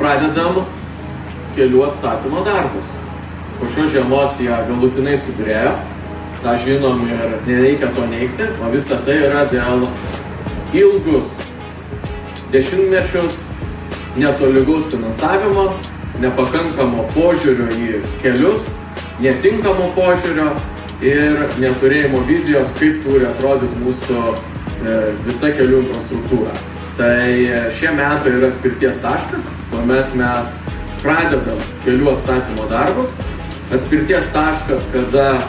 pradedam kelių atstatymo darbus. Po šios žiemos jie galutinai subyrėjo, tą žinom ir nereikia to neigti, o visa tai yra dėl ilgus dešimtmečius netolygaus finansavimo, nepakankamo požiūrio į kelius, netinkamo požiūrio ir neturėjimo vizijos, kaip turi atrodyti mūsų visa kelių infrastruktūra. Tai šie metai yra atspirties taškas, kuomet mes pradedam kelių atstatymo darbus. Atspirties taškas, kada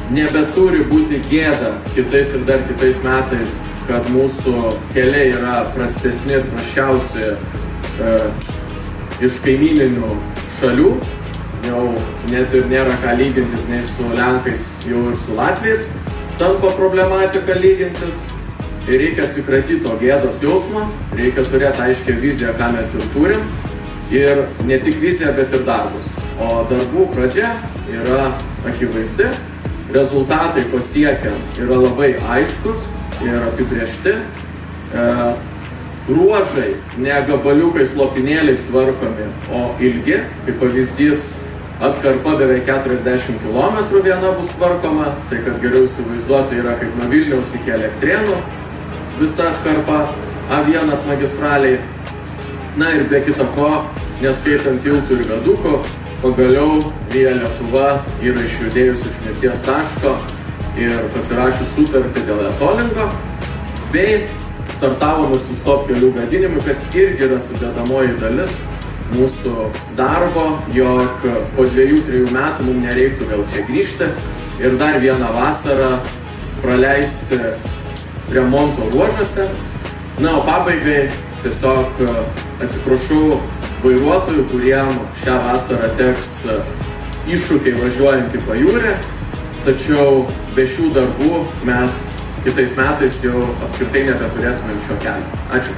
nebeturi būti gėda kitais ir dar kitais metais, kad mūsų keliai yra prastesni ir prasčiausi iš kaimyninių šalių. Jau net ir nėra ką lygintis nei su Lenkais, jau ir su Latviais tampa problematika lygintis. Ir reikia atsikratyti to gėdos jausmo, reikia turėti aiškę viziją, ką mes ir turim. Ir ne tik viziją, bet ir darbus. O darbų pradžia yra akivaizdi, rezultatai pasiekiant yra labai aiškus ir apibrėžti. Ruožai ne gabaliukais lopinėliais tvarkomi, o ilgi, kaip pavyzdys, atkarpa beveik 40 km viena bus tvarkoma, tai kad geriau įsivaizduoti yra kaip nuo Vilniaus iki Elektrėnų visa atkarpa A1 magistraliai. Na ir be kita ko, neskaitant tiltų ir viadukų, pagaliau Via Lietuva yra išjudėjusi iš mirties taško ir pasirašius sutartį dėl etolingo, bei startavom ir su stop kelių gadinimui, kas irgi yra sudedamoji dalis mūsų darbo, jog po 2-3 metų mums nereiktų vėl čia grįžti ir dar vieną vasarą praleisti remonto ruožuose. Na, o pabaigai tiesiog atsiprašau vairuotojų, kuriem šią vasarą teks iššūkiai važiuojant į pajūrį, tačiau be šių darbų mes kitais metais jau apskritai nebeturėtumėm šio kelio. Ačiū.